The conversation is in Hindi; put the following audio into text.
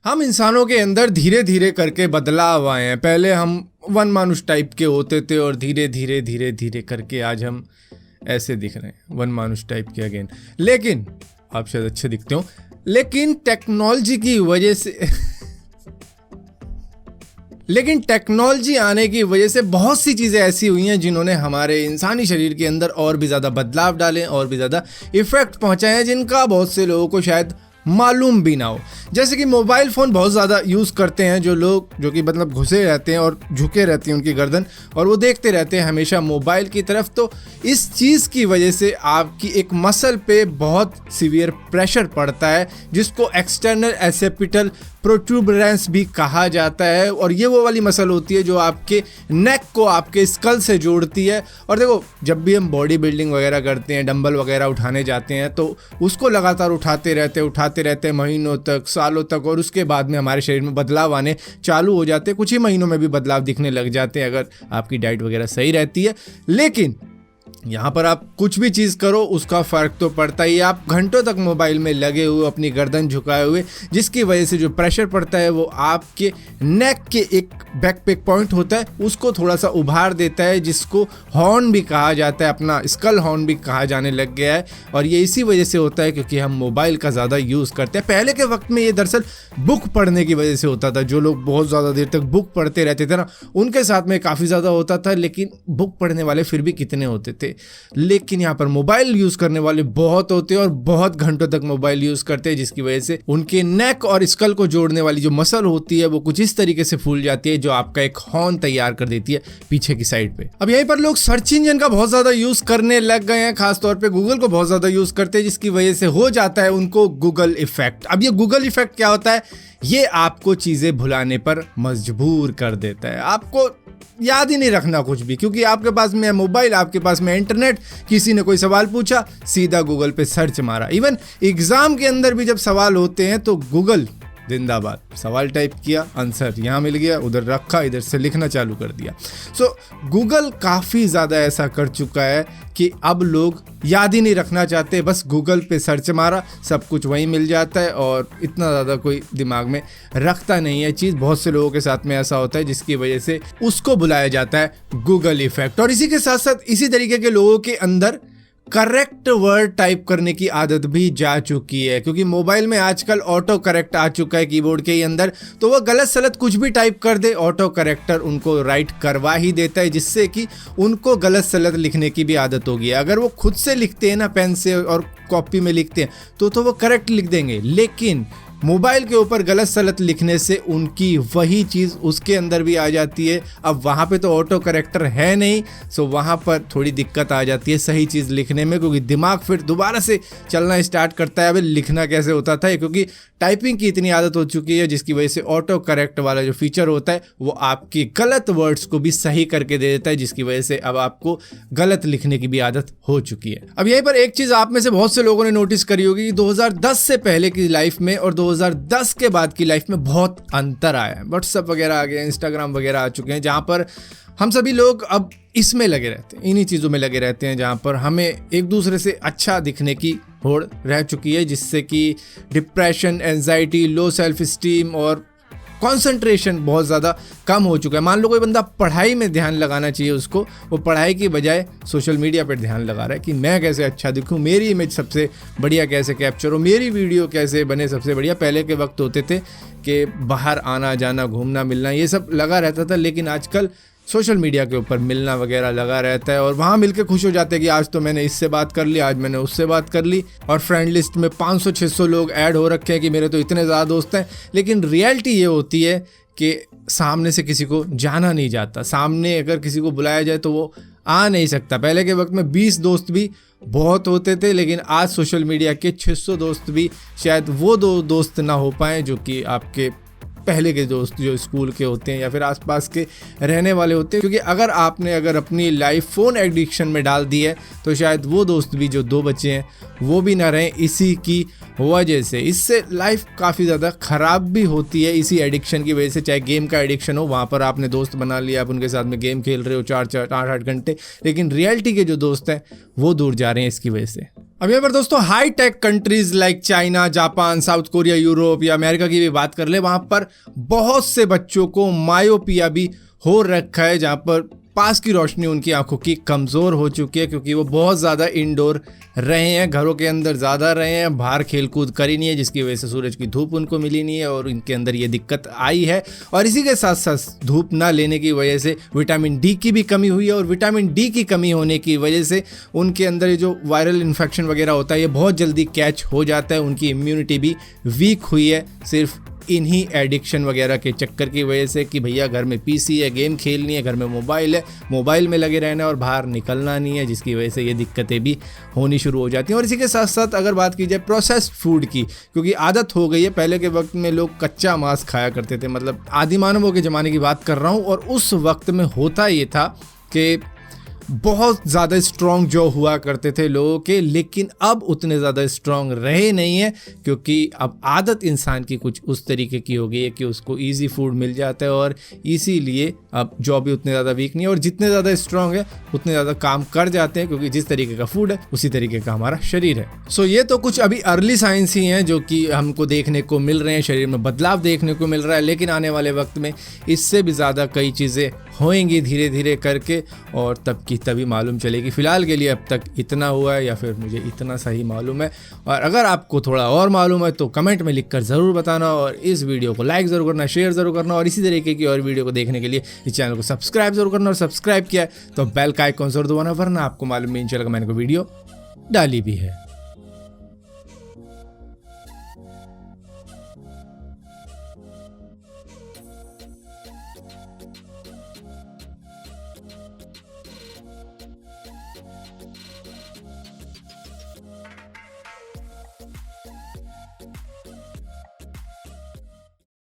हम इंसानों के अंदर धीरे धीरे करके बदलाव आए हैं। पहले हम वन मानुष टाइप के होते थे और धीरे धीरे धीरे धीरे करके आज हम ऐसे दिख रहे हैं, वन मानुष टाइप के अगेन। लेकिन आप शायद अच्छे दिखते हो, लेकिन टेक्नोलॉजी की वजह से लेकिन टेक्नोलॉजी आने की वजह से बहुत सी चीज़ें ऐसी हुई हैं जिन्होंने हमारे इंसानी शरीर के अंदर और भी ज़्यादा बदलाव डाले, और भी ज़्यादा इफ़ेक्ट पहुंचाए हैं, जिनका बहुत से लोगों को शायद मालूम भी ना हो। जैसे कि मोबाइल फ़ोन बहुत ज़्यादा यूज़ करते हैं जो लोग, जो कि मतलब घुसे रहते हैं और झुके रहती हैं उनकी गर्दन, और वो देखते रहते हैं हमेशा मोबाइल की तरफ। तो इस चीज़ की वजह से आपकी एक मसल पे बहुत सीवियर प्रेशर पड़ता है, जिसको एक्सटर्नल एसेपिटल प्रोट्यूबरेंस भी कहा जाता है। और ये वो वाली मसल होती है जो आपके नेक को आपके स्कल से जोड़ती है। और देखो, जब भी हम बॉडी बिल्डिंग वगैरह करते हैं, डंबल वगैरह उठाने जाते हैं, तो उसको लगातार उठाते रहते हैं महीनों तक, सालों तक, और उसके बाद में हमारे शरीर में बदलाव आने चालू हो जाते हैं। कुछ ही महीनों में भी बदलाव दिखने लग जाते हैं अगर आपकी डाइट वगैरह सही रहती है। लेकिन यहाँ पर आप कुछ भी चीज़ करो उसका फ़र्क तो पड़ता ही। आप घंटों तक मोबाइल में लगे हुए, अपनी गर्दन झुकाए हुए, जिसकी वजह से जो प्रेशर पड़ता है वो आपके नेक के एक बैक पे पॉइंट होता है, उसको थोड़ा सा उभार देता है, जिसको हॉर्न भी कहा जाता है, अपना स्कल हॉर्न भी कहा जाने लग गया है। और ये इसी वजह से होता है क्योंकि हम मोबाइल का ज़्यादा यूज़ करते हैं। पहले के वक्त में ये दरअसल बुक पढ़ने की वजह से होता था। जो लोग बहुत ज़्यादा देर तक बुक पढ़ते रहते थे ना, उनके साथ में काफ़ी ज़्यादा होता था। लेकिन बुक पढ़ने वाले फिर भी कितने होते थे। लेकिन यहाँ पर मोबाइल यूज़ करने वाले बहुत होते हैं और बहुत घंटों तक मोबाइल यूज़ करते हैं, जिसकी वजह से उनके नेक और स्कल को जोड़ने वाली जो मसल होती है वो कुछ इस तरीके से फूल जाती है, जो आपका एक हॉर्न तैयार कर देती है पीछे की साइड पे। अब यहीं पर लोग सर्च इंजन का बहुत ज़्यादा यूज़ करने लग गए हैं, खासतौर पे गूगल को बहुत ज़्यादा यूज़ करते हैं, जिसकी वजह से हो जाता है उनको गूगल इफेक्ट। अब ये गूगल इफेक्ट क्या होता है? ये आपको चीज़ें भुलाने पर मजबूर कर देता है। आपको याद ही नहीं रखना कुछ भी, क्योंकि आपके पास में मोबाइल, आपके पास में इंटरनेट, किसी ने कोई सवाल पूछा, सीधा गूगल पे सर्च मारा। इवन एग्जाम के अंदर भी जब सवाल होते हैं तो गूगल जिंदाबाद, सवाल टाइप किया, आंसर यहाँ मिल गया, उधर रखा, इधर से लिखना चालू कर दिया। सो गूगल काफ़ी ज़्यादा ऐसा कर चुका है कि अब लोग याद ही नहीं रखना चाहते, बस गूगल पे सर्च मारा, सब कुछ वहीं मिल जाता है और इतना ज़्यादा कोई दिमाग में रखता नहीं है चीज़। बहुत से लोगों के साथ में ऐसा होता है, जिसकी वजह से उसको बुलाया जाता है गूगल इफेक्ट। और इसी के साथ साथ इसी तरीके के लोगों के अंदर करेक्ट वर्ड टाइप करने की आदत भी जा चुकी है, क्योंकि मोबाइल में आजकल ऑटो करेक्ट आ चुका है कीबोर्ड के ही अंदर। तो वो गलत सलत कुछ भी टाइप कर दे, ऑटो करेक्टर उनको राइट करवा ही देता है, जिससे कि उनको गलत सलत लिखने की भी आदत होगी। अगर वो खुद से लिखते हैं ना, पेन से और कॉपी में लिखते हैं, तो वो करेक्ट लिख देंगे। लेकिन मोबाइल के ऊपर गलत सलत लिखने से उनकी वही चीज़ उसके अंदर भी आ जाती है। अब वहाँ पे तो ऑटो करेक्टर है नहीं, सो वहाँ पर थोड़ी दिक्कत आ जाती है सही चीज़ लिखने में, क्योंकि दिमाग फिर दोबारा से चलना स्टार्ट करता है, अबे लिखना कैसे होता था, क्योंकि टाइपिंग की इतनी आदत हो चुकी है, जिसकी वजह से ऑटो करेक्ट वाला जो फीचर होता है वो आपकी गलत वर्ड्स को भी सही करके दे देता है, जिसकी वजह से अब आपको गलत लिखने की भी आदत हो चुकी है। अब यहीं पर एक चीज़ आप में से बहुत से लोगों ने नोटिस करी होगी कि 2010 से पहले की लाइफ में और 2010 के बाद की लाइफ में बहुत अंतर आया है। व्हाट्सएप वगैरह आ गया, इंस्टाग्राम वगैरह आ चुके हैं, जहाँ पर हम सभी लोग अब इसमें लगे रहते हैं, इन्हीं चीज़ों में लगे रहते हैं, जहाँ पर हमें एक दूसरे से अच्छा दिखने की होड़ रह चुकी है, जिससे कि depression, anxiety, low self esteem और कंसंट्रेशन बहुत ज़्यादा कम हो चुका है। मान लो कोई बंदा पढ़ाई में ध्यान लगाना चाहिए उसको, वो पढ़ाई की बजाय सोशल मीडिया पर ध्यान लगा रहा है कि मैं कैसे अच्छा दिखूं, मेरी इमेज सबसे बढ़िया कैसे कैप्चर हो, मेरी वीडियो कैसे बने सबसे बढ़िया। पहले के वक्त होते थे कि बाहर आना जाना, घूमना मिलना, ये सब लगा रहता था, लेकिन आजकल सोशल मीडिया के ऊपर मिलना वगैरह लगा रहता है, और वहाँ मिलके खुश हो जाते हैं कि आज तो मैंने इससे बात कर ली, आज मैंने उससे बात कर ली, और फ्रेंड लिस्ट में 500-600 लोग ऐड हो रखे हैं कि मेरे तो इतने ज़्यादा दोस्त हैं। लेकिन रियलिटी ये होती है कि सामने से किसी को जाना नहीं जाता, सामने अगर किसी को बुलाया जाए तो वो आ नहीं सकता। पहले के वक्त में 20 दोस्त भी बहुत होते थे, लेकिन आज सोशल मीडिया के 600 दोस्त भी शायद वो 2 दोस्त ना हो पाए जो कि आपके पहले के दोस्त जो स्कूल के होते हैं या फिर आसपास के रहने वाले होते हैं। क्योंकि अगर अपनी लाइफ फ़ोन एडिक्शन में डाल दी है, तो शायद वो दोस्त भी जो 2 बचे हैं वो भी ना रहें इसी की वजह से। इससे लाइफ काफ़ी ज़्यादा ख़राब भी होती है इसी एडिक्शन की वजह से। चाहे गेम का एडिक्शन हो, वहाँ पर आपने दोस्त बना लिया, आप उनके साथ में गेम खेल रहे हो 4-4 8-8 घंटे, लेकिन रियलिटी के जो दोस्त हैं वो दूर जा रहे हैं इसकी वजह से। अब यहाँ पर दोस्तों high tech countries like China, Japan, south Korea, Europe या अमेरिका की भी बात कर ले, वहाँ पर बहुत से बच्चों को मायोपिया भी हो रखा है, जहाँ पर पास की रोशनी उनकी आंखों की कमज़ोर हो चुकी है क्योंकि वो बहुत ज़्यादा इंडोर रहे हैं, घरों के अंदर ज़्यादा रहे हैं, बाहर खेल कूद करी नहीं है, जिसकी वजह से सूरज की धूप उनको मिली नहीं है और इनके अंदर ये दिक्कत आई है। और इसी के साथ साथ धूप ना लेने की वजह से विटामिन डी की भी कमी हुई है और विटामिन डी की कमी होने की वजह से उनके अंदर ये जो वायरल इन्फेक्शन वगैरह होता है ये बहुत जल्दी कैच हो जाता है। उनकी इम्यूनिटी भी वीक हुई है सिर्फ इन्हीं एडिक्शन वगैरह के चक्कर की वजह से कि भैया घर में पीसी है, गेम खेलनी है, घर में मोबाइल है, मोबाइल में लगे रहना और बाहर निकलना नहीं है, जिसकी वजह से ये दिक्कतें भी होनी शुरू हो जाती हैं। और इसी के साथ साथ अगर बात की जाए प्रोसेस्ड फूड की, क्योंकि आदत हो गई है, पहले के वक्त में लोग कच्चा मांस खाया करते थे, मतलब आदि मानवों के ज़माने की बात कर रहा हूँ, और उस वक्त में होता ये था कि बहुत ज़्यादा स्ट्रॉन्ग जो हुआ करते थे लोगों के, लेकिन अब उतने ज़्यादा स्ट्रॉन्ग रहे नहीं है क्योंकि अब आदत इंसान की कुछ उस तरीके की हो गई है कि उसको इजी फूड मिल जाता है और इसीलिए अब जॉ भी उतने ज़्यादा वीक नहीं है और जितने ज़्यादा स्ट्रॉन्ग है उतने ज़्यादा काम कर जाते हैं क्योंकि जिस तरीके का फूड है उसी तरीके का हमारा शरीर है। सो ये तो कुछ अभी अर्ली साइंस ही हैं जो कि हमको देखने को मिल रहे हैं, शरीर में बदलाव देखने को मिल रहा है, लेकिन आने वाले वक्त में इससे भी ज़्यादा कई चीज़ें होएंगी धीरे धीरे करके और तब की तभी मालूम चलेगी। फिलहाल के लिए अब तक इतना हुआ है या फिर मुझे इतना सही मालूम है, और अगर आपको थोड़ा और मालूम है तो कमेंट में लिखकर ज़रूर बताना और इस वीडियो को लाइक ज़रूर करना, शेयर ज़रूर करना और इसी तरीके की और वीडियो को देखने के लिए इस चैनल को सब्सक्राइब ज़रूर करना और सब्सक्राइब किया तो बेल का आइकॉन ज़रूर दबाना, वरना आपको मालूम नहीं चलेगा मैंने कोई वीडियो डाली भी है।